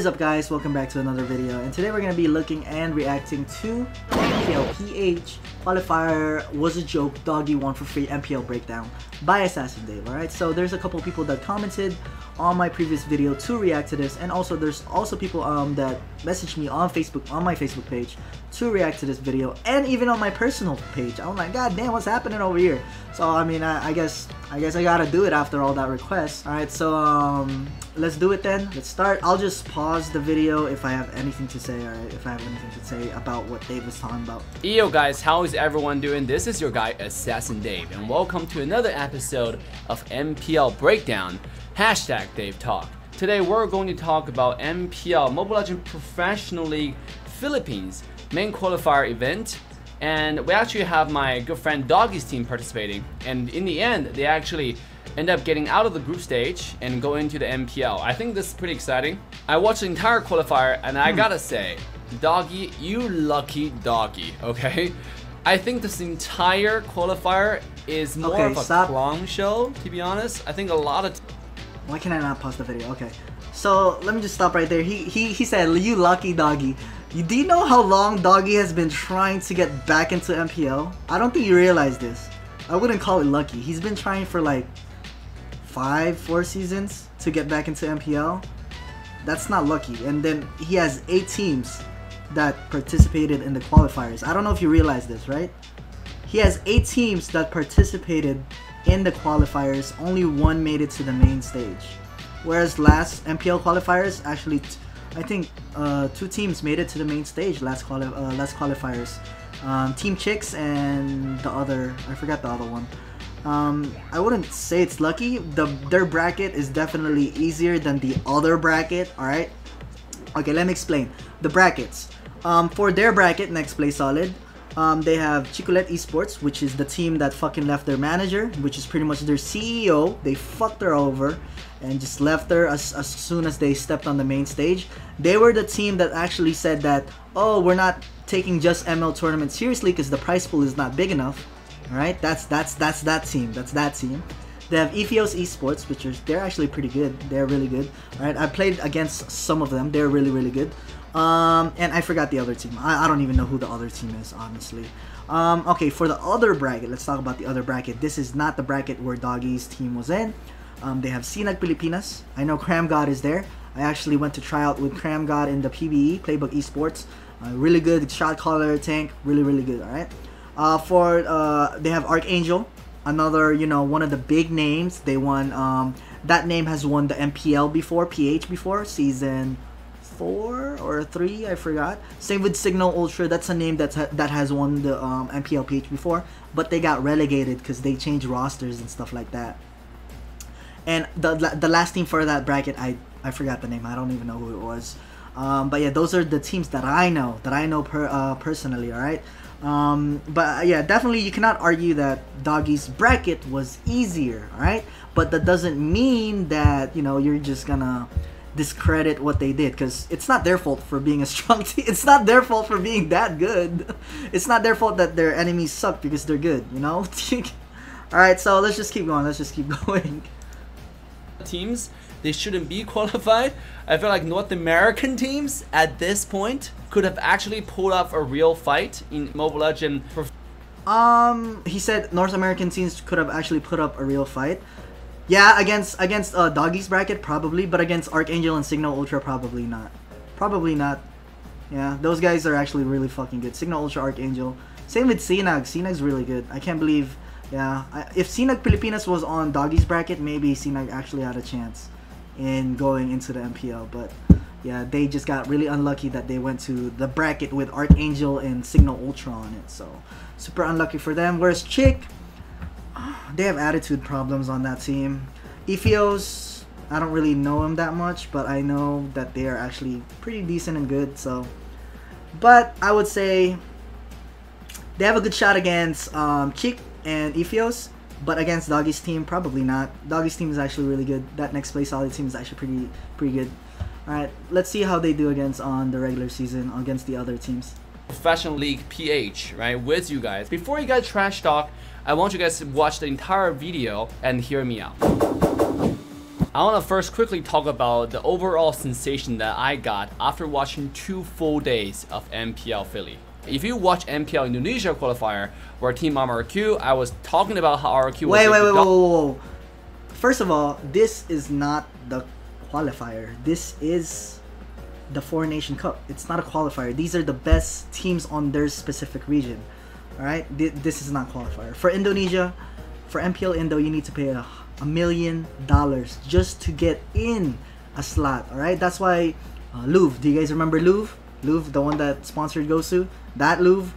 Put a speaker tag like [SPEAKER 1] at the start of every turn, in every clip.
[SPEAKER 1] What is up, guys? Welcome back to another video, and today we're going to be looking and reacting to Mpl-Ph qualifier was a joke dogie 1 for free MPL breakdown by Assassin Dave. Alright, so there's a couple people that commented on my previous video to react to this, and also there's also people that messaged me on Facebook, on my Facebook page, to react to this video, and even on my personal page. I'm like, god damn, what's happening over here? So I mean, I guess I gotta do it after all that request. Alright, so let's do it then. Let's start. I'll just pause the video if I have anything to say, alright, if I have anything to say about what Dave was talking about.
[SPEAKER 2] Yo guys, how is everyone doing? This is your guy Assassin Dave, and welcome to another episode of MPL Breakdown, hashtag Dave Talk. Today we're going to talk about MPL, Mobile Legends Professional League Philippines main qualifier event, and we actually have my good friend Doggie's team participating, and in the end they actually end up getting out of the group stage and go into the MPL. I think this is pretty exciting. I watched the entire qualifier and I gotta say, Doggie, you lucky doggy, okay? I think this entire qualifier is more of a clown show, to be honest. I think a lot of...
[SPEAKER 1] Why can I not pause the video? Okay, so let me just stop right there. He said, you lucky doggy. Do you know how long Dogie has been trying to get back into MPL? I don't think you realize this. I wouldn't call it lucky. He's been trying for like 4 seasons to get back into MPL. That's not lucky. And then he has 8 teams that participated in the qualifiers. I don't know if you realize this, right? He has 8 teams that participated in the qualifiers. Only 1 made it to the main stage. Whereas last MPL qualifiers, actually I think 2 teams made it to the main stage last qualifiers. Team Chicks and the other, I forgot the other one. I wouldn't say it's lucky. Their bracket is definitely easier than the other bracket. Alright, okay, let me explain the brackets. For their bracket, Nexplay Solid, they have Chicolet Esports, which is the team that fucking left their manager, which is pretty much their CEO. They fucked her over and just left her as soon as they stepped on the main stage. They were the team that actually said that, oh, we're not taking just ML tournament seriously because the prize pool is not big enough. Alright, that's that team. That's that team. They have Ephios Esports, which they're actually pretty good. They're really good. Alright, I played against some of them. They're really good. And I forgot the other team. I don't even know who the other team is, honestly. Okay, for the other bracket, let's talk about the other bracket. This is not the bracket where Doggie's team was in. They have Pilipinas. I know Cram God is there. I actually went to try out with Cram God in the PBE, Playbook Esports. Really good shot caller tank. Really good, alright? They have Archangel, another, you know, one of the big names. They won, that name has won the MPL before, PH before, season 4 or 3, I forgot. Same with Signal Ultra. That's a name that has won the Mpl-Ph before, but they got relegated because they changed rosters and stuff like that. And the last team for that bracket, I forgot the name. I don't even know who it was. But yeah, those are the teams that I know personally. All right. But yeah, definitely you cannot argue that Doggie's bracket was easier. All right. But that doesn't mean that, you know, you're just gonna discredit what they did, because it's not their fault for being a strong team. It's not their fault for being that good. It's not their fault that their enemies suck because they're good, you know. All right, so let's just keep going. Let's just keep going.
[SPEAKER 2] Teams, they shouldn't be qualified. I feel like North American teams at this point could have actually pulled off a real fight in Mobile Legends.
[SPEAKER 1] He said North American teams could have actually put up a real fight. Yeah, against Doggie's bracket probably, but against Archangel and Signal Ultra probably not. Probably not. Yeah, those guys are actually really fucking good. Signal Ultra, Archangel. Same with Sinag. Sinag's really good. I can't believe. Yeah, if Sinag Pilipinas was on Doggie's bracket, maybe Sinag actually had a chance in going into the MPL. But yeah, they just got really unlucky that they went to the bracket with Archangel and Signal Ultra on it. So super unlucky for them. Whereas Chick, they have attitude problems on that team. Ephios, I don't really know him that much, but I know that they are actually pretty decent and good. So, but I would say they have a good shot against Chick and Ephios, but against Doggie's team, probably not. Doggie's team is actually really good. That Nexplay Solid team is actually pretty good. Alright, let's see how they do against on the regular season against the other teams.
[SPEAKER 2] Professional League PH, right, with you guys. Before you guys trash talk, I want you guys to watch the entire video and hear me out. I want to first quickly talk about the overall sensation that I got after watching 2 full days of MPL Philly. If you watch MPL Indonesia qualifier, where Team RQ, I was talking about how RQ was
[SPEAKER 1] wait. First of all, this is not the qualifier. This is the Four Nation Cup. It's not a qualifier. These are the best teams on their specific region. Alright? This is not qualifier. For Indonesia, for MPL Indo, you need to pay $1 million just to get in a slot. Alright? That's why Louvre, do you guys remember Louvre? Louvre, the one that sponsored Gosu? That Louvre,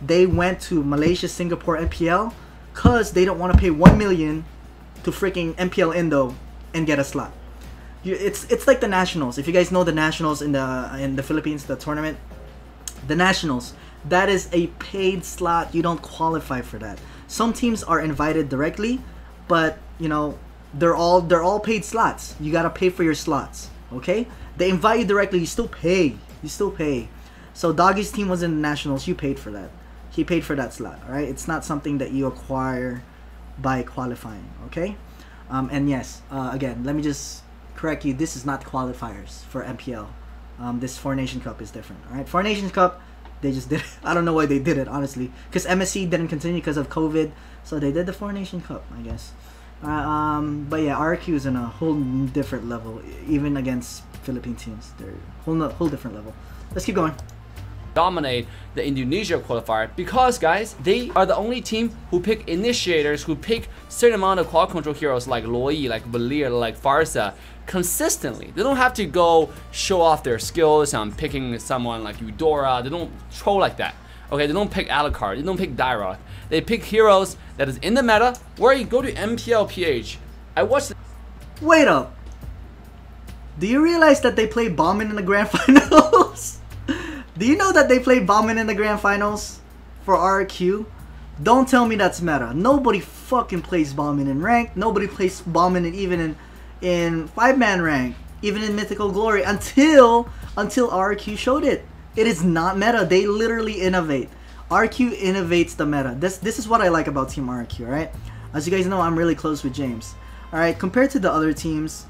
[SPEAKER 1] they went to Malaysia, Singapore, MPL because they don't want to pay $1 million to freaking MPL Indo and get a slot. It's like the Nationals. If you guys know the Nationals in the Philippines, the tournament, the Nationals, that is a paid slot. You don't qualify for that. Some teams are invited directly, but you know they're all paid slots. You gotta pay for your slots. Okay, they invite you directly. You still pay. You still pay. So Doggie's team was in the Nationals. You paid for that. He paid for that slot. All right, it's not something that you acquire by qualifying. Okay, and yes, again, let me just correct you. This is not qualifiers for MPL. This Four Nation Cup is different. All right, Four Nation Cup, they just did it. I don't know why they did it, honestly, because MSC didn't continue because of COVID, so they did the Four Nation Cup, I guess. But yeah, RQ is in a whole different level, even against Philippine teams. They're whole different level. Let's keep going.
[SPEAKER 2] Dominate the Indonesia qualifier because, guys, they are the only team who pick initiators, who pick certain amount of quad control heroes like Loi, like Valir, like Farsa consistently. They don't have to go show off their skills on picking someone like Eudora. They don't troll like that. Okay, they don't pick Alucard, they don't pick Dairoth. They pick heroes that is in the meta. Where you go to Mpl-Ph, I watched.
[SPEAKER 1] Wait up. Do you realize that they play Bauman in the grand finals? Do you know that they play Bauman in the grand finals for RQ? Don't tell me that's meta. Nobody fucking plays Bauman in ranked. Nobody plays Bauman even in 5-man rank, even in Mythical Glory until RQ showed it. It is not meta. They literally innovate. RQ innovates the meta. This is what I like about Team RQ, right? As you guys know, I'm really close with James. Alright, compared to the other teams,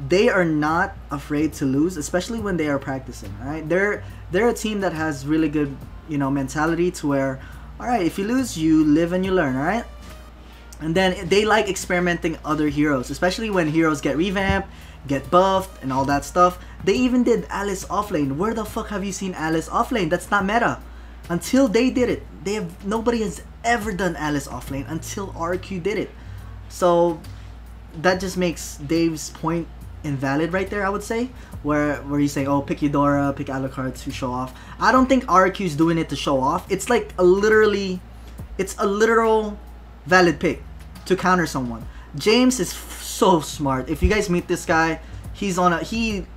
[SPEAKER 1] they are not afraid to lose, especially when they are practicing. Alright, they're a team that has really good, you know, mentality to where, alright, if you lose, you live and you learn, alright? And then they like experimenting other heroes, especially when heroes get revamped, get buffed, and all that stuff. They even did Alice offlane. Where the fuck have you seen Alice offlane? That's not meta. Until they did it, nobody has ever done Alice offlane until RQ did it. So that just makes Dave's point invalid right there, I would say, where he's saying, oh, pick Eudora, pick Alucard to show off. I don't think RQ's doing it to show off. It's like a literal valid pick to counter someone. James is so smart. If you guys meet this guy, he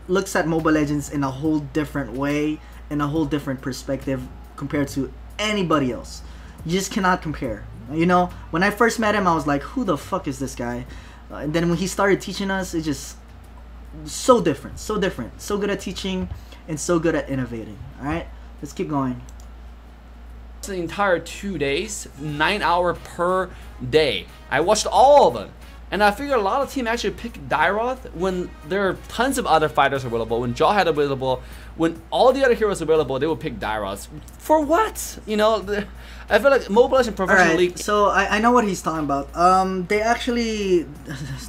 [SPEAKER 1] looks at Mobile Legends in a whole different way, in a whole different perspective compared to anybody else. You just cannot compare. You know, when I first met him, I was like, who the fuck is this guy? And then when he started teaching us, it's just so different, so good at teaching and so good at innovating. All right, let's keep going.
[SPEAKER 2] The entire 2 days, 9 hours per day. I watched all of them, and I figured a lot of teams actually pick Dairoth when there are tons of other fighters available. When Jaw had available, when all the other heroes available, they would pick Dairoth. For what? You know, I feel like Mobile Legends Professional League.
[SPEAKER 1] So I know what he's talking about. They actually,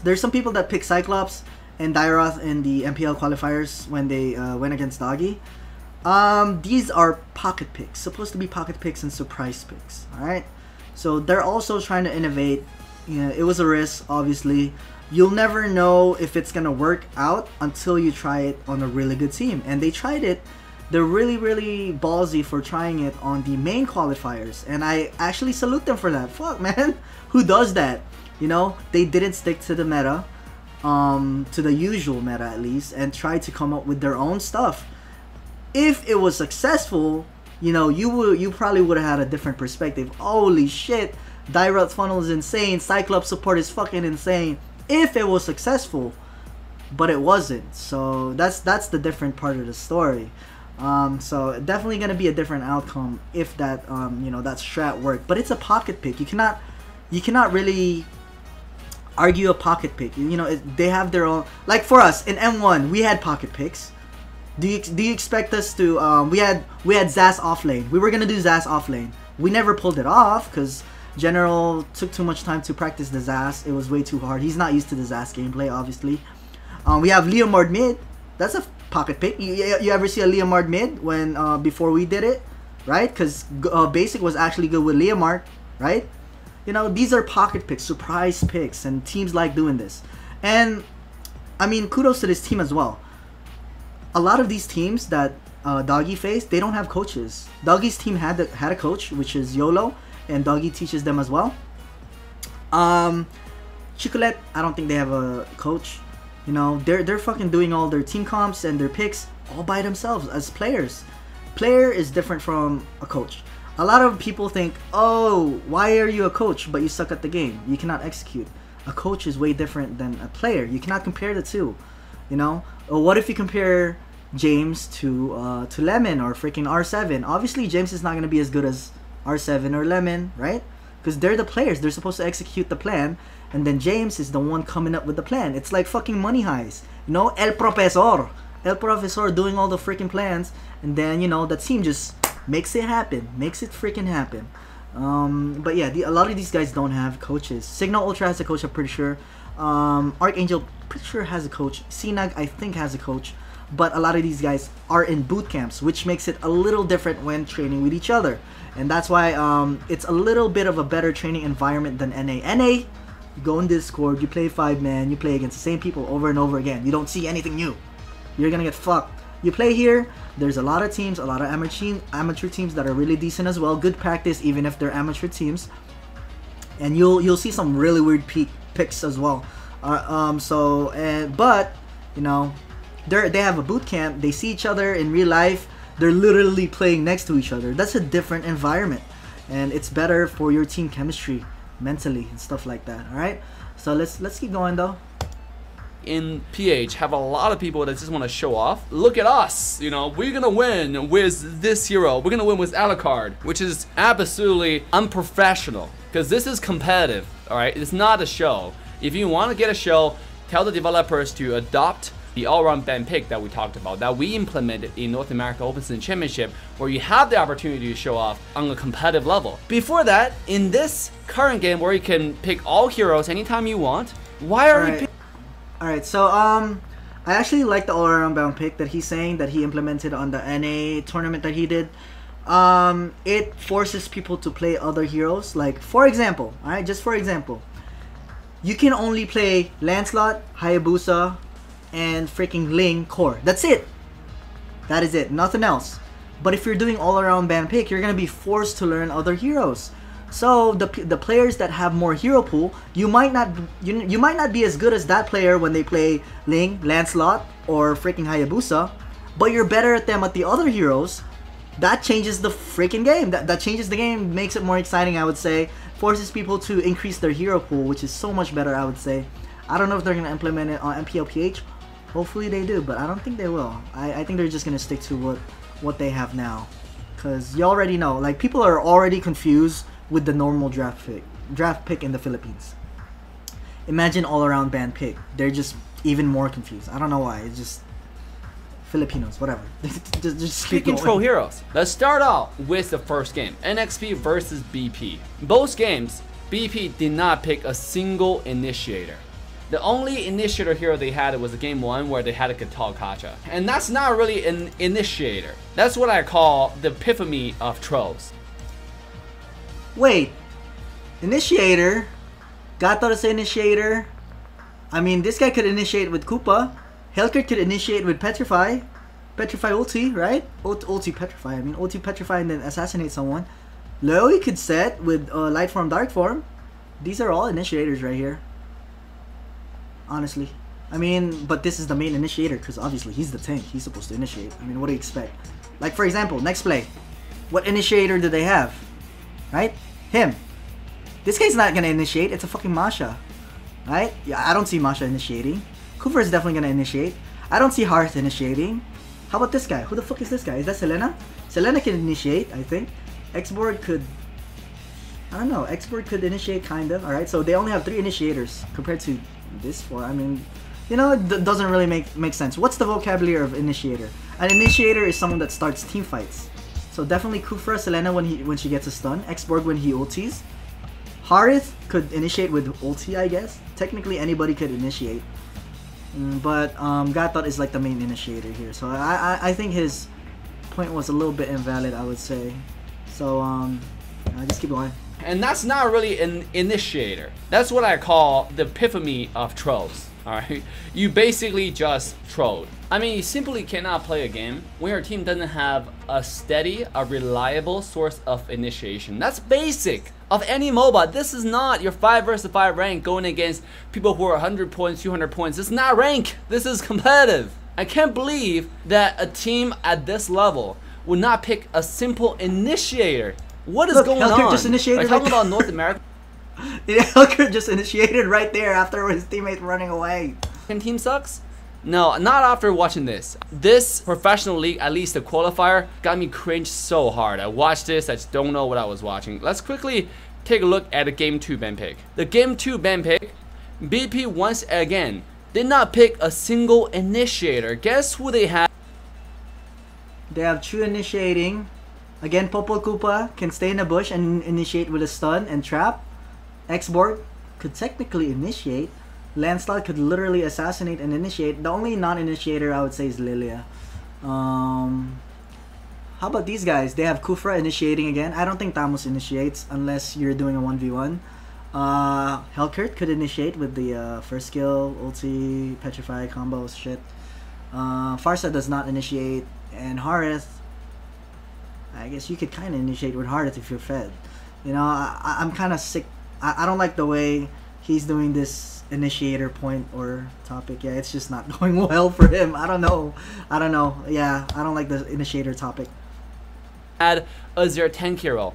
[SPEAKER 1] there's some people that pick Cyclops and Dairoth in the MPL qualifiers when they went against Doggy. These are pocket picks, supposed to be pocket picks and surprise picks. All right, so they're also trying to innovate. You know, it was a risk, obviously. You'll never know if it's gonna work out until you try it on a really good team, and they tried it. They're really ballsy for trying it on the main qualifiers, and I actually salute them for that. Fuck, man, who does that? You know, they didn't stick to the meta, to the usual meta at least, and tried to come up with their own stuff. If it was successful, you know, you probably would have had a different perspective. Holy shit, Dairoth's funnel is insane. Cyclops support is fucking insane. If it was successful, but it wasn't. So that's the different part of the story. So definitely gonna be a different outcome if that you know, that strat worked. But it's a pocket pick. You cannot really argue a pocket pick. You know, they have their own. Like for us in M1, we had pocket picks. Do you expect us to? We had Zas off lane. We were gonna do Zas off lane. We never pulled it off because General took too much time to practice the Zas. It was way too hard. He's not used to the Zas gameplay, obviously. We have Leomord mid. That's a pocket pick. You ever see a Leomord mid when before we did it, right? Because basic was actually good with Leomord, right? You know, these are pocket picks, surprise picks, and teams like doing this. And I mean, kudos to this team as well. A lot of these teams that Dogie faced, they don't have coaches. Doggie's team had a coach, which is YOLO, and Dogie teaches them as well. Chicolet, I don't think they have a coach. You know, they're fucking doing all their team comps and their picks all by themselves as players. Player is different from a coach. A lot of people think, oh, why are you a coach but you suck at the game? You cannot execute. A coach is way different than a player. You cannot compare the two. You know, what if you compare James to Lemon or freaking R7? Obviously, James is not gonna be as good as R7 or Lemon, right? Because they're the players. They're supposed to execute the plan, and then James is the one coming up with the plan. It's like fucking Money Heist. You know, El Profesor doing all the freaking plans, and then, you know, the team just makes it happen. Makes it freaking happen. But yeah, a lot of these guys don't have coaches. Signal Ultra has a coach, I'm pretty sure. Archangel, pretty sure has a coach. Sinag, I think, has a coach. But a lot of these guys are in boot camps, which makes it a little different when training with each other. And that's why it's a little bit of a better training environment than NA. NA, you go in Discord, you play 5-man, you play against the same people over and over again. You don't see anything new. You're gonna get fucked. You play here, there's a lot of teams, a lot of amateur teams that are really decent as well. Good practice, even if they're amateur teams. And you'll see some really weird picks as well. But you know, they have a boot camp. They see each other in real life. They're literally playing next to each other. That's a different environment, and it's better for your team chemistry, mentally, and stuff like that. All right. So let's keep going though.
[SPEAKER 2] In PH, have a lot of people that just want to show off. Look at us, you know, we're gonna win with this hero. We're gonna win with Alucard, which is absolutely unprofessional because this is competitive. All right, it's not a show. If you want to get a show, tell the developers to adopt the all-round ban pick that we talked about, that we implemented in North America Open Season Championship, where you have the opportunity to show off on a competitive level. Before that, in this current game where you can pick all heroes anytime you want, why are we picking?
[SPEAKER 1] Alright, so I actually like the all-around bound pick that he's saying that he implemented on the NA tournament that he did. It forces people to play other heroes. Like, for example, alright, just for example, you can only play Lancelot, Hayabusa, and freaking Ling core. That's it. That is it. Nothing else. But if you're doing all-around ban pick, you're gonna be forced to learn other heroes. So the players that have more hero pool, you might not be as good as that player when they play Ling, Lancelot, or freaking Hayabusa, but you're better at them at the other heroes. That changes the freaking game. That changes the game, makes it more exciting, I would say. Forces people to increase their hero pool, which is so much better, I would say. I don't know if they're gonna implement it on Mpl-Ph. Hopefully they do, but I don't think they will. I think they're just gonna stick to what they have now, cause you already know, like, people are already confused with the normal draft pick in the Philippines. Imagine all-around ban pick. They're just even more confused. I don't know why. It's just Filipinos, whatever. just
[SPEAKER 2] Pick control heroes. Let's start out with the first game, NXP versus BP. Both games, BP did not pick a single initiator. The only initiator hero they had was game 1 where they had a Katal Kacha. And that's not really an initiator. That's what I call the epiphany of trolls.
[SPEAKER 1] Wait, initiator? Gator is initiator. I mean, this guy could initiate with Koopa. Hellcat could initiate with Petrify. Petrify ulti, right? Ulti Petrify, I mean, ulti Petrify and then assassinate someone. Loey could set with light form, dark form. These are all initiators right here. Honestly. I mean, but this is the main initiator because obviously he's the tank. He's supposed to initiate. I mean, what do you expect? Like, for example, nexplay. What initiator do they have? Right? Him. This guy's not gonna initiate. It's a fucking Masha. Right? Yeah, I don't see Masha initiating. Cooper is definitely gonna initiate. I don't see Hearth initiating. How about this guy? Who the fuck is this guy? Is that Selena? Selena can initiate, I think. Xboard could... I don't know. Export could initiate, kind of. All right, so they only have 3 initiators compared to this 4. I mean, you know, it doesn't really make sense. What's the vocabulary of initiator? An initiator is someone that starts team fights. So definitely Kufra, Selena when she gets a stun, Xborg when he ultis. Harith could initiate with ulti, I guess. Technically anybody could initiate. But Gatot is like the main initiator here. So I think his point was a little bit invalid, I would say. So just keep going.
[SPEAKER 2] And that's not really an initiator. That's what I call the epitome of trolls. Alright, you basically just trolled. I mean, you simply cannot play a game when your team doesn't have a steady, a reliable source of initiation. That's basic of any MOBA. This is not your 5 versus 5 rank going against people who are 100 points, 200 points. This is not rank. This is competitive. I can't believe that a team at this level would not pick a simple initiator. What is going on?
[SPEAKER 1] Just initiated.
[SPEAKER 2] Are you talking about North America?
[SPEAKER 1] Yeah, Helker just initiated right there after his teammate running away.
[SPEAKER 2] Team sucks? No, not after watching this. This professional league, at least the qualifier, got me cringe so hard. I watched this, I just don't know what I was watching. Let's quickly take a look at the Game 2 ban pick. The Game 2 ban pick, BP once again did not pick a single initiator. Guess who they have?
[SPEAKER 1] They have true initiating. Again, Popol Koopa can stay in the bush and initiate with a stun and trap. Xborg could technically initiate. Lancelot could literally assassinate and initiate. The only non-initiator I would say is Lilia. How about these guys? They have Kufra initiating again. I don't think Tamus initiates unless you're doing a 1v1. Helkert could initiate with the first skill, ulti, petrify, combos, shit. Farsa does not initiate. And Harith, I guess you could kind of initiate with Harith if you're fed. You know, I'm kind of sick. I don't like the way he's doing this initiator point or topic. Yeah, it's just not going well for him. I don't know. Yeah, I don't like the initiator topic.
[SPEAKER 2] Had as their tank hero.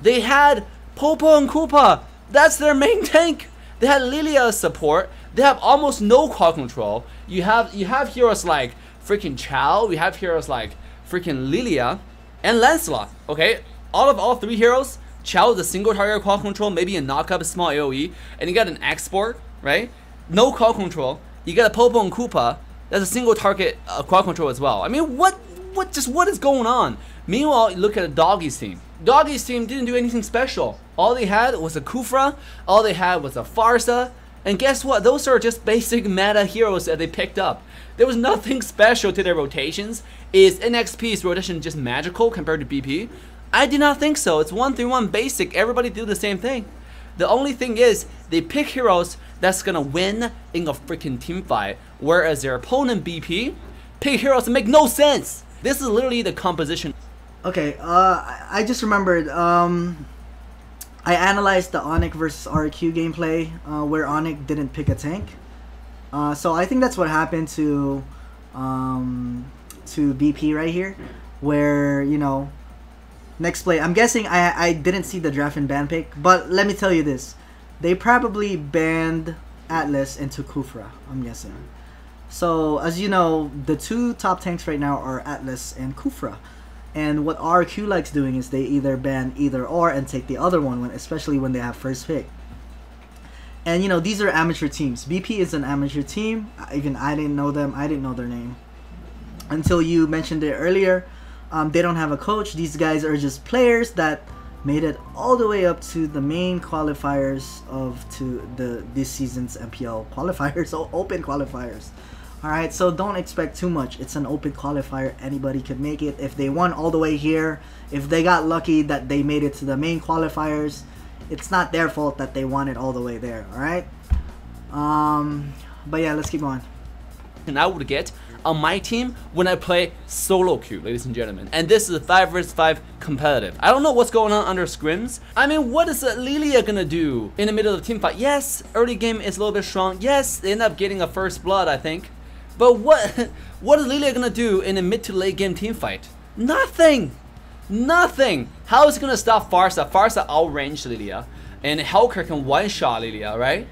[SPEAKER 2] They had Popo and Koopa. That's their main tank. They had Lilia as support. They have almost no call control. You have heroes like freaking Chow. We have heroes like freaking Lilia and Lancelot. Okay, all 3 heroes. Chow is a single target call control, maybe a knockup, a small AoE, and you got an export, right? No call control. You got a Popo and Koopa. That's a single target call control as well. I mean, what is going on? Meanwhile, you look at Doggie's team. Doggie's team didn't do anything special. All they had was a Kufra. All they had was a Farsa. And guess what? Those are just basic meta heroes that they picked up. There was nothing special to their rotations. Is NXP's rotation just magical compared to BP? I do not think so. It's 1-3-1 basic. Everybody do the same thing. The only thing is they pick heroes that's gonna win in a freaking team fight, whereas their opponent BP pick heroes that make no sense. This is literally the composition.
[SPEAKER 1] Okay, I just remembered. I analyzed the Onic versus RQ gameplay where Onic didn't pick a tank. So I think that's what happened to BP right here, where, you know, nexplay. I'm guessing I didn't see the draft and ban pick, but let me tell you this. They probably banned Atlas into Kufra, I'm guessing. So, as you know, the 2 top tanks right now are Atlas and Kufra. And what RQ likes doing is they either ban either or and take the other one, especially when they have first pick. And, you know, these are amateur teams. BP is an amateur team. Even I didn't know them. I didn't know their name until you mentioned it earlier. They don't have a coach. These guys are just players that made it all the way up to the main qualifiers this season's MPL qualifiers, so open qualifiers. Alright, so don't expect too much. It's an open qualifier. Anybody could make it. If they won all the way here, if they got lucky that they made it to the main qualifiers, it's not their fault that they won it all the way there. Alright? But yeah, let's keep going.
[SPEAKER 2] And I would get on my team when I play solo queue, ladies and gentlemen. And this is a 5 versus 5 competitive. I don't know what's going on under scrims. I mean, what is Lilia gonna do in the middle of the team fight? Yes, early game is a little bit strong. Yes, they end up getting a first blood, I think. But what is Lilia gonna do in a mid to late game team fight? Nothing. Nothing. How is it gonna stop Farsa? Farsa outranged Lilia, and Helker can one-shot Lilia, right?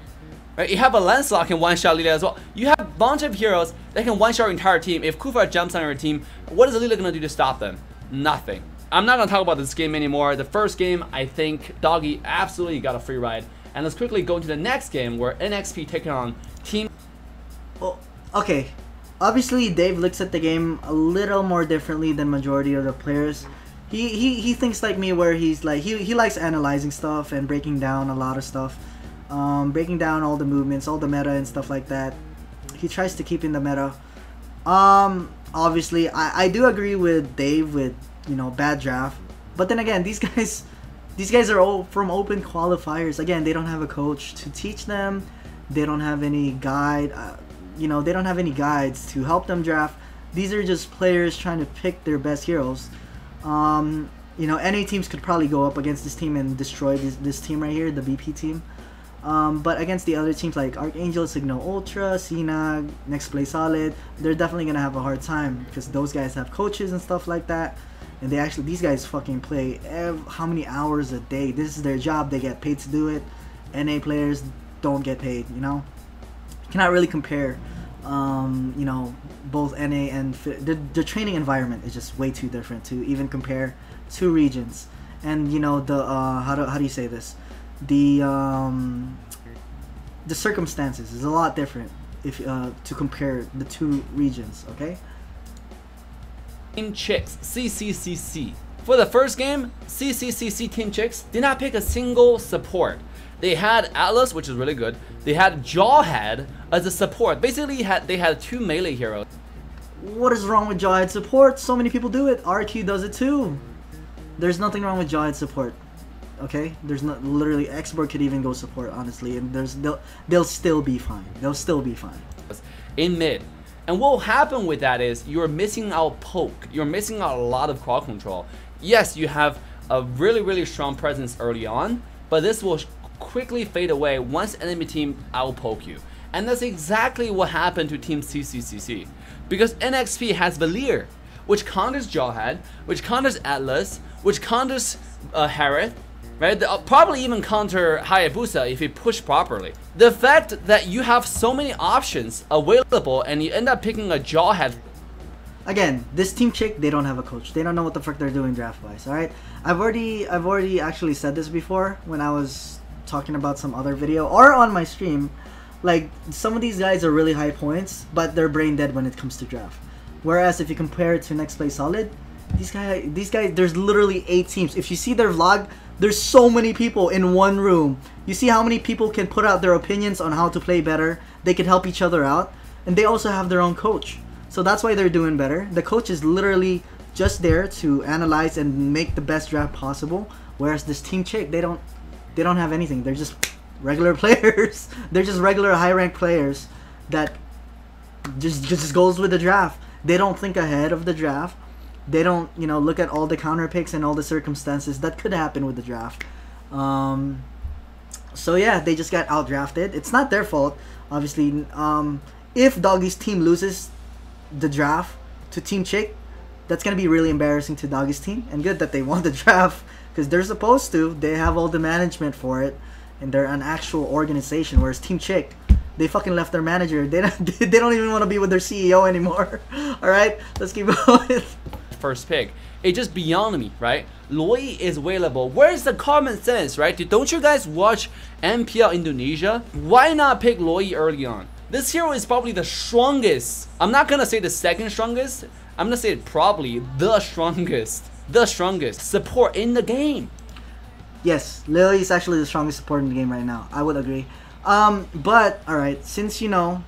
[SPEAKER 2] Right? You have a Lancelot can one-shot Lilia as well. You have a bunch of heroes that can one-shot your entire team. If Kufa jumps on your team, what is Lilia gonna do to stop them? Nothing. I'm not gonna talk about this game anymore. The first game, I think Dogie absolutely got a free ride. And let's quickly go into the next game where NXP taking on Team.
[SPEAKER 1] Well, okay. Obviously, Dave looks at the game a little more differently than majority of the players. He thinks like me, where he's like he likes analyzing stuff and breaking down a lot of stuff, breaking down all the movements, all the meta and stuff like that. He tries to keep in the meta. Obviously, I do agree with Dave with, you know, bad draft, but then again, these guys are all from open qualifiers. Again, they don't have a coach to teach them. They don't have any guide. You know, they don't have any guides to help them draft. These are just players trying to pick their best heroes. You know, NA teams could probably go up against this team and destroy this team right here, the BP team. But against the other teams like Archangel, Signal Ultra, Cena, nexplay Solid, they're definitely gonna have a hard time because those guys have coaches and stuff like that. And these guys fucking play how many hours a day? This is their job. They get paid to do it. NA players don't get paid, you know? You cannot really compare, you know, both NA and the training environment is just way too different to even compare two regions. And, you know, the, how do you say this? The circumstances is a lot different if to compare the two regions, okay?
[SPEAKER 2] Team Chicks, CCCC. For the first game, CCCC Team Chicks did not pick a single support. They had Atlas, which is really good. They had Jawhead as a support. Basically, they had two melee heroes.
[SPEAKER 1] What is wrong with Jawhead support? So many people do it. RQ does it too. There's nothing wrong with Jawhead support. Okay? There's not, literally, Export could even go support, honestly, and they'll still be fine. They'll still be fine.
[SPEAKER 2] In mid. And what will happen with that is you're missing out poke. You're missing out a lot of crowd control. Yes, you have a really strong presence early on, but this will quickly fade away once enemy team outpoke you. And that's exactly what happened to Team CCCC. Because NXP has Valir, which counters Jawhead, which counters Atlas, which counters Harith, right? They'll probably even counter Hayabusa if you push properly. The fact that you have so many options available and you end up picking a Jawhead.
[SPEAKER 1] Again, this Team Chick, they don't have a coach. They don't know what the frick they're doing draft-wise, alright? I've already actually said this before when I was talking about some other video or on my stream. Like, some of these guys are really high points, but they're brain dead when it comes to draft. Whereas if you compare it to nexplay Solid, these guys, there's literally 8 teams. If you see their vlog, there's so many people in one room. You see how many people can put out their opinions on how to play better. They can help each other out. And they also have their own coach. So that's why they're doing better. The coach is literally just there to analyze and make the best draft possible. Whereas this Team Chick, they don't have anything. They're just regular players. They're just regular high-ranked players that just goes with the draft. They don't think ahead of the draft. They don't, you know, look at all the counter picks and all the circumstances that could happen with the draft. So yeah, they just got outdrafted. It's not their fault, obviously. If Doggie's team loses the draft to Team Chick, that's gonna be really embarrassing to Doggie's team. And good that they won the draft because they're supposed to. They have all the management for it, and they're an actual organization. Whereas Team Chick, they fucking left their manager. They don't even want to be with their CEO anymore. All right, let's keep going.
[SPEAKER 2] First pick. It's just beyond me, right? Loi is available. Where's the common sense, right? Don't you guys watch MPL Indonesia? Why not pick Loi early on? This hero is probably the strongest. I'm not gonna say the second strongest. I'm gonna say probably the strongest support in the game.
[SPEAKER 1] Yes, Lily is actually the strongest support in the game right now. I would agree. But all right, since you know,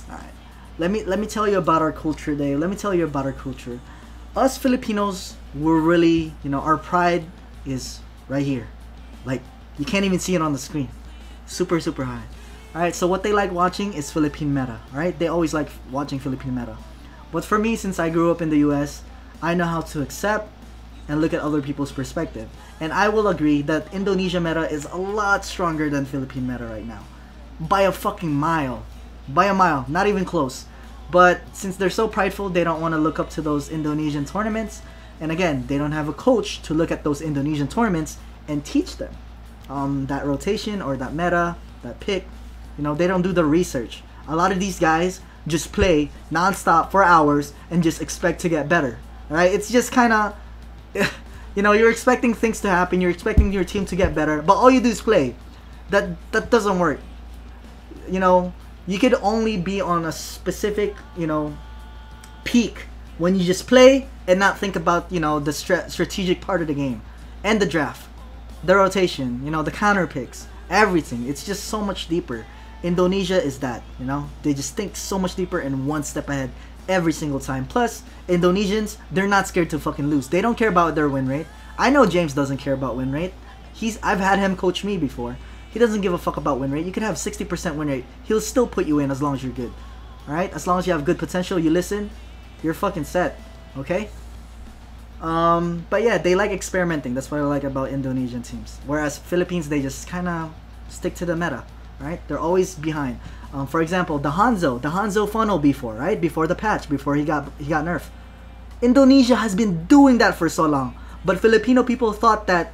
[SPEAKER 1] all right, let me tell you about our culture today. Let me tell you about our culture. Us Filipinos, we're really, you know, our pride is right here. Like, you can't even see it on the screen. Super high. Alright, so what they like watching is Philippine meta. Alright, they always like watching Philippine meta. But for me, since I grew up in the US, I know how to accept and look at other people's perspective. And I will agree that Indonesia meta is a lot stronger than Philippine meta right now. By a fucking mile. By a mile, not even close. But since they're so prideful, they don't want to look up to those Indonesian tournaments. And again, they don't have a coach to look at those Indonesian tournaments and teach them that rotation or that meta, that pick. You know, they don't do the research. A lot of these guys just play non-stop for hours and just expect to get better. Alright, it's just kind of... You know, you're expecting things to happen. You're expecting your team to get better, but all you do is play. That doesn't work. You know, you could only be on a specific, you know, peak when you just play and not think about, you know, the strategic part of the game and the draft, the rotation, you know, the counter picks, everything. It's just so much deeper. Indonesia is that, you know, they just think so much deeper and one step ahead every single time. Plus, Indonesians, they're not scared to fucking lose. They don't care about their win rate. I know James doesn't care about win rate. I've had him coach me before. He doesn't give a fuck about win rate. You could have 60% win rate. He'll still put you in as long as you're good. Alright? As long as you have good potential, you listen, you're fucking set. Okay? But yeah, they like experimenting. That's what I like about Indonesian teams. Whereas Philippines, they just kind of stick to the meta. Right? They're always behind. For example, the Hanzo funnel before, right? Before the patch, before he got nerfed. Indonesia has been doing that for so long. But Filipino people thought that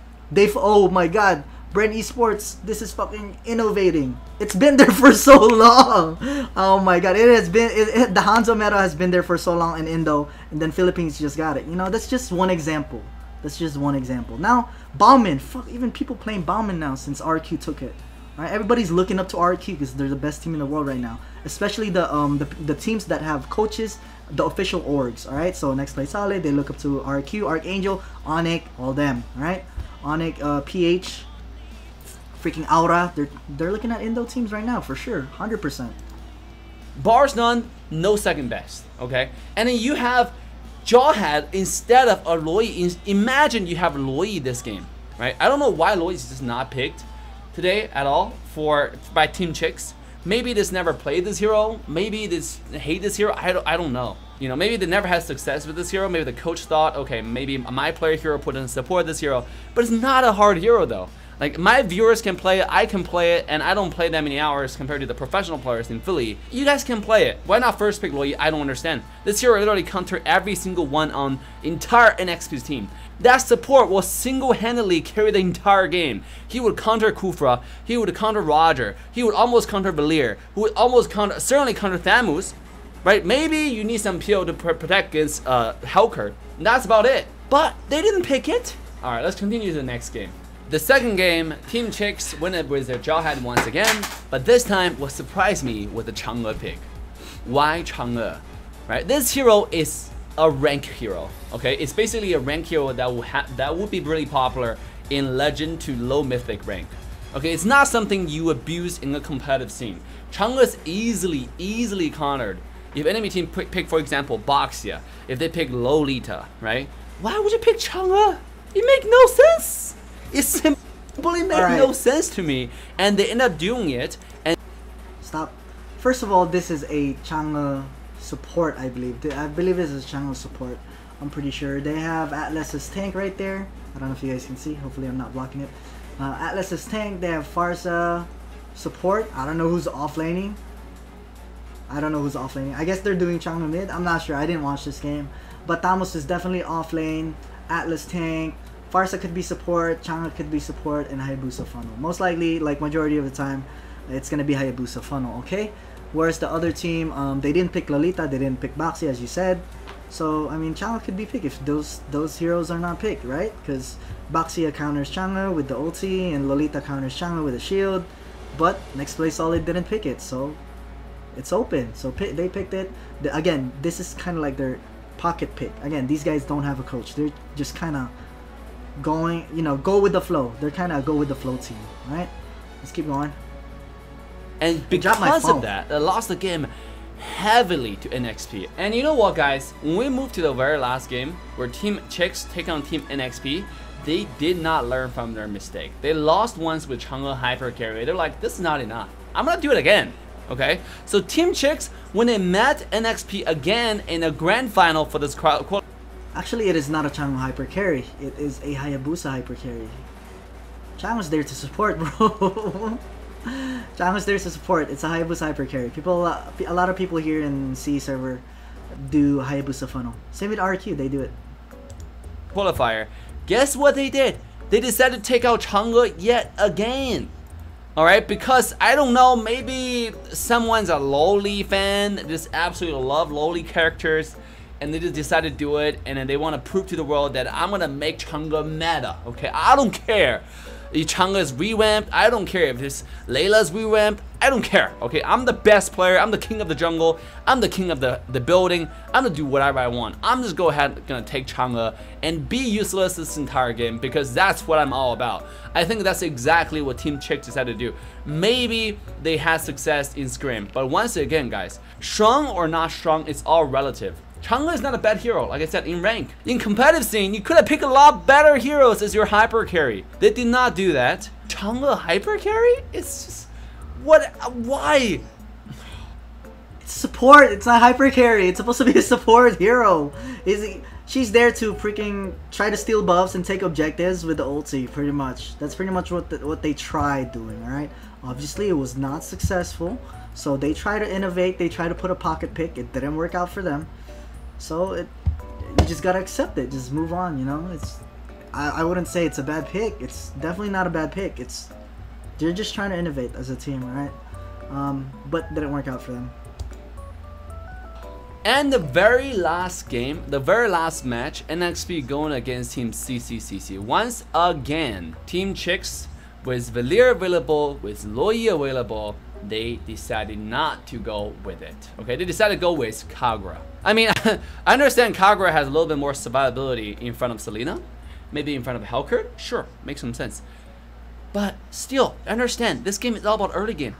[SPEAKER 1] oh my god, Brand Esports, this is fucking innovating. It's been there for so long. Oh my god, it has been, the Hanzo meta has been there for so long in Indo, and then Philippines just got it. You know, that's just one example. That's just one example. Now, Bauman, fuck, even people playing Bauman now since RQ took it. Right? Everybody's looking up to RQ because they're the best team in the world right now. Especially the teams that have coaches, the official orgs. All right, so nexplay solid, they look up to RQ, Archangel, onic, all them. All right, onic, PH, freaking Aura. They're looking at Indo teams right now for sure, 100%.
[SPEAKER 2] Bars none, no second best. Okay, and then you have Jawhead instead of Aloy. Imagine you have Aloy this game, right? I don't know why Aloy is just not picked today at all by Team Chicks. Maybe this never played this hero. Maybe this hate this hero. I don't know. You know, maybe they never had success with this hero. Maybe the coach thought, okay, maybe my player hero put in support this hero. But it's not a hard hero though. Like, my viewers can play it, I can play it, and I don't play that many hours compared to the professional players in Philly. You guys can play it. Why not first pick Loyi? I don't understand. This hero literally counter every single one on entire NXP's team. That support will single-handedly carry the entire game. He would counter Kufra, he would counter Roger, he would almost counter Valir, who would almost counter, certainly counter Thamus, right? Maybe you need some PO to protect against Helker, and that's about it. But they didn't pick it. Alright, let's continue to the next game. The second game, Team Chicks win it with their Jawhead once again, but this time what surprised me was the Chang'e pick. Why Chang'e? Right? This hero is a rank hero. Okay, it's basically a rank hero that would be really popular in legend to low mythic rank. Okay, it's not something you abuse in a competitive scene. Chang'e is easily countered. If enemy team pick, for example, Boxia, if they pick Lolita, right? Why would you pick Chang'e? It makes no sense. It simply made no sense to me, and they end up doing it. And
[SPEAKER 1] stop. First of all, this is a Chang'e support, I believe. I believe this is Chang'e support. I'm pretty sure. They have Atlas's tank right there. I don't know if you guys can see. Hopefully I'm not blocking it. Atlas's tank. They have Farsa support. I don't know who's offlaning. I guess they're doing Chang'e mid. I'm not sure. I didn't watch this game. But Thamus is definitely offlane. Atlas tank. Farsa could be support, Chang'e could be support, and Hayabusa funnel. Most likely, like majority of the time, it's gonna be Hayabusa funnel, okay? Whereas the other team, they didn't pick Lolita, they didn't pick Baxi, as you said. So, I mean, Chang'e could be picked if those heroes are not picked, right? Because Baxi counters Chang'e with the ulti, and Lolita counters Chang'e with a shield. But nexplay solid didn't pick it, so it's open. So they picked it. Again, this is kind of like their pocket pick. Again, these guys don't have a coach. They're just kind of going, you know, go with the flow. They're kind of go with the flow team, right? Let's keep going.
[SPEAKER 2] And because of that, they lost the game heavily to NXP. And you know what, guys? When we move to the very last game, where Team Chicks take on Team NXP, they did not learn from their mistake. They lost once with Chang'e hyper carry. They're like, this is not enough. I'm gonna do it again. Okay? So Team Chicks, when they met NXP again in a grand final for this qualifier.
[SPEAKER 1] Actually, it is not a Chang'e hyper carry. It is a Hayabusa hyper carry. Chang'e's there to support, bro. Chang'e's there to support. It's a Hayabusa hyper carry. A lot of people here in C server do Hayabusa funnel. Same with RQ, they do it.
[SPEAKER 2] Qualifier. Guess what they did? They decided to take out Chang'e yet again. Alright, because I don't know, maybe someone's a Loli fan, just absolutely love Loli characters. and they just decided to do it, and then they want to prove to the world that I'm gonna make Chang'e meta. Okay, I don't care if Chang'e is revamped. I don't care if this Layla's revamped. I don't care. Okay, I'm the best player. I'm the king of the jungle. I'm the king of the building. I'm gonna do whatever I want. I'm just gonna take Chang'e and be useless this entire game because that's what I'm all about. I think that's exactly what Team Chick decided to do. Maybe they had success in Scrim, but once again, guys, strong or not strong, it's all relative. Chang'e is not a bad hero, like I said, in rank. In competitive scene, you could have picked a lot better heroes as your hyper carry. They did not do that. Chang'e hyper carry? It's just, what, why?
[SPEAKER 1] It's support, it's not hyper carry. It's supposed to be a support hero. She's there to freaking try to steal buffs and take objectives with the ulti, pretty much. That's pretty much what they tried doing, alright? Obviously, it was not successful. So they try to innovate, they try to put a pocket pick. It didn't work out for them. So you just gotta accept it. Just move on, you know. I wouldn't say it's a bad pick. It's definitely not a bad pick. They're just trying to innovate as a team, right? But didn't work out for them.
[SPEAKER 2] And the very last game, the very last match, NXP going against Team CCCC. Once again, Team Chicks with Valir available, with Loyi available, they decided not to go with it. Okay, they decided to go with Kagura. I mean, I understand Kagura has a little bit more survivability in front of Selena, maybe in front of Helkert. Sure, makes some sense. But still, understand, this game is all about early game.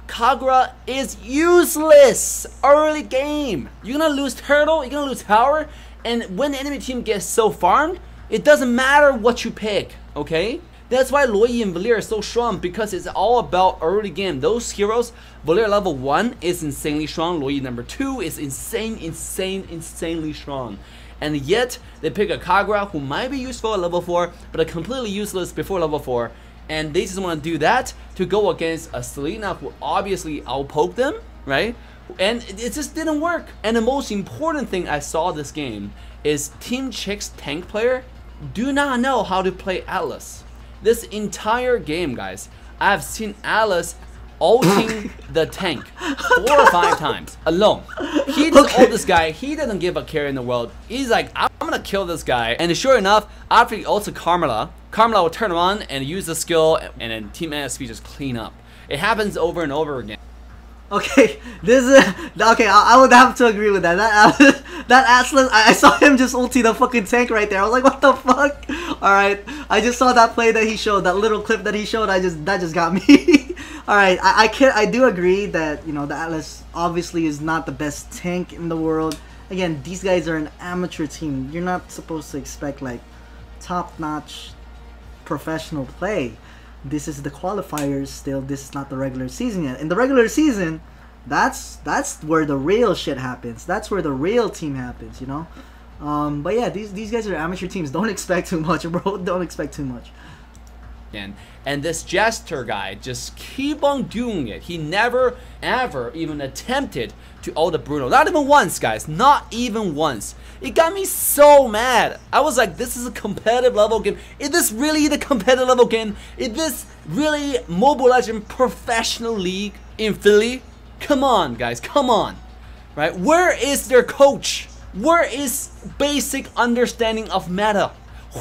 [SPEAKER 2] Kagura is useless early game. You're gonna lose turtle, you're gonna lose tower, and when the enemy team gets so farmed, it doesn't matter what you pick, okay? That's why Loyi and Valir are so strong, because it's all about early game. Those heroes, Valir level 1 is insanely strong, Loyi number 2 is insanely strong. And yet, they pick a Kagura who might be useful at level 4, but are completely useless before level 4. And they just want to do that to go against a Selena who obviously outpoked them, right? And it just didn't work. And the most important thing I saw this game is Team Chick's tank player do not know how to play Atlas. This entire game, guys, I've seen Atlas ulting the tank 4 or 5 times alone. He just ult this guy. He doesn't give a care in the world. He's like, I'm gonna kill this guy. And sure enough, after he ults Carmela will turn around and use the skill, and then Team NSP just clean up. It happens over and over again.
[SPEAKER 1] Okay, this is okay. I would have to agree with that. That Atlas, I saw him just ulti the fucking tank right there. I was like, what the fuck? All right, I just saw that play that he showed, that little clip that he showed. That just got me. All right, I do agree that, you know, the Atlas obviously is not the best tank in the world. Again, these guys are an amateur team. You're not supposed to expect like top-notch professional play. This is the qualifiers still. This is not the regular season yet. In the regular season, that's where the real shit happens. That's where the real team happens, you know. But yeah, these guys are amateur teams. Don't expect too much, bro. Don't expect too much.
[SPEAKER 2] And this Jester guy just keep on doing it. He never ever even attempted to ult the Bruno. Not even once, guys. Not even once. It got me so mad. I was like, this is a competitive level game. Is this really the competitive level game? Is this really Mobile Legends professional league in Philly? Come on, guys. Come on. Right? Where is their coach? Where is basic understanding of meta?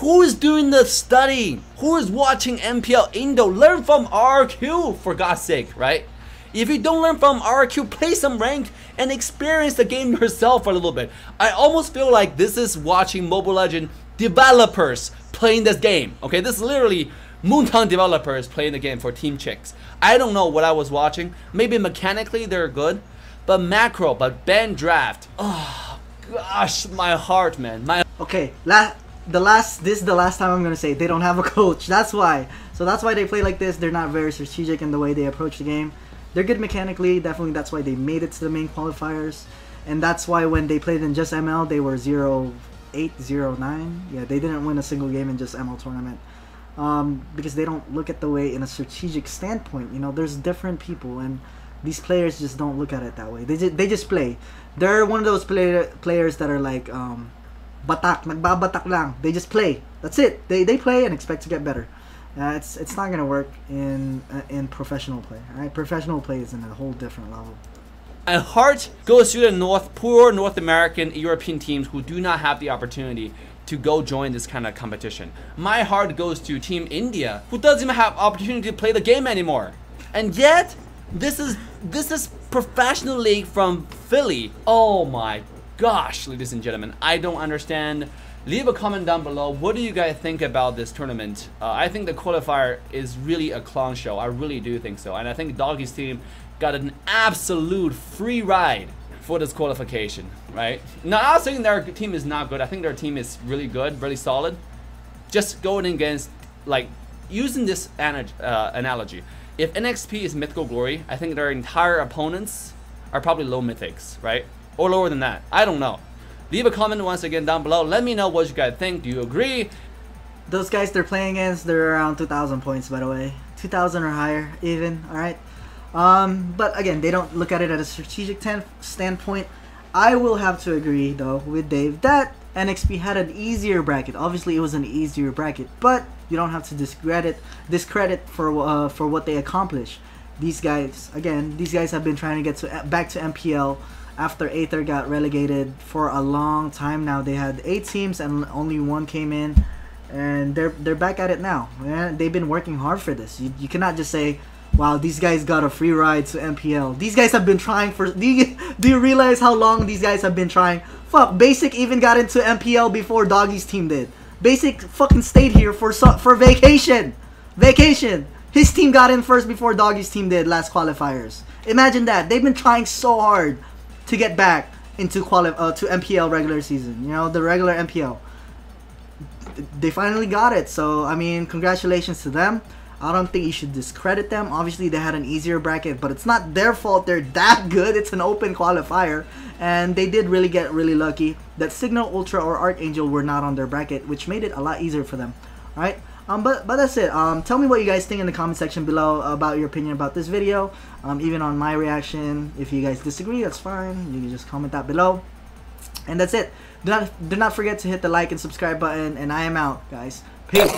[SPEAKER 2] Who is doing the studying? Who is watching MPL Indo? Learn from RQ, for God's sake, right? If you don't learn from RQ, play some ranked and experience the game yourself for a little bit. I almost feel like this is watching Mobile Legends developers playing this game. Okay, this is literally Moontongue developers playing the game for Team Chicks. I don't know what I was watching. Maybe mechanically they're good, but macro, but band draft. Oh gosh, my heart, man.
[SPEAKER 1] Okay, this is the last time I'm gonna say they don't have a coach. That's why. So that's why they play like this. They're not very strategic in the way they approach the game. They're good mechanically, definitely. That's why they made it to the main qualifiers, and that's why when they played in just ML, they were 0-8, 0-9. Yeah, they didn't win a single game in just ML tournament, because they don't look at the way in a strategic standpoint. You know, there's different people, and these players just don't look at it that way. They just play. They're one of those players that are like batak, nagbabatak lang. They just play. That's it. They play and expect to get better. It's not gonna work in professional play. All right, professional play is in a whole different level.
[SPEAKER 2] A heart goes to the poor North American, European teams who do not have the opportunity to go join this kind of competition. My heart goes to Team India, who doesn't even have opportunity to play the game anymore. And yet, this is professional league from Philly. Oh my gosh, ladies and gentlemen, I don't understand. Leave a comment down below. What do you guys think about this tournament? I think the qualifier is really a clown show. I really do think so. And I think Doggie's team got an absolute free ride for this qualification, right? Now, I'm not saying their team is not good. I think their team is really good, really solid. Just going against, like, using this analogy. If NXP is Mythical Glory, I think their entire opponents are probably low mythics, right? Or lower than that. I don't know. Leave a comment once again down below. Let me know what you guys think. Do you agree?
[SPEAKER 1] Those guys they're playing against, they're around 2,000 points, by the way. 2,000 or higher, even, alright? But again, they don't look at it at a strategic standpoint. I will have to agree, though, with Dave that NXP had an easier bracket. Obviously, it was an easier bracket, but you don't have to discredit for what they accomplished. These guys, again, these guys have been trying to get back to MPL after Aether got relegated for a long time now. They had 8 teams and only 1 came in, and they're back at it now. Man, they've been working hard for this. You cannot just say, wow, these guys got a free ride to MPL. These guys have been trying for... Do you realize how long these guys have been trying? Fuck, Basic even got into MPL before Doggie's team did. Basic fucking stayed here for vacation. Vacation. His team got in first before Doggie's team did last qualifiers. Imagine that. They've been trying so hard to get back into to MPL regular season. You know, the regular MPL. They finally got it. So, I mean, congratulations to them. I don't think you should discredit them. Obviously, they had an easier bracket, but it's not their fault they're that good. It's an open qualifier, and they did really get really lucky that Signal, Ultra, or Archangel were not on their bracket, which made it a lot easier for them. All right. But that's it. Tell me what you guys think in the comment section below about your opinion about this video. Even on my reaction. If you guys disagree, that's fine. You can just comment that below. And that's it. Do not forget to hit the like and subscribe button. And I am out, guys. Peace.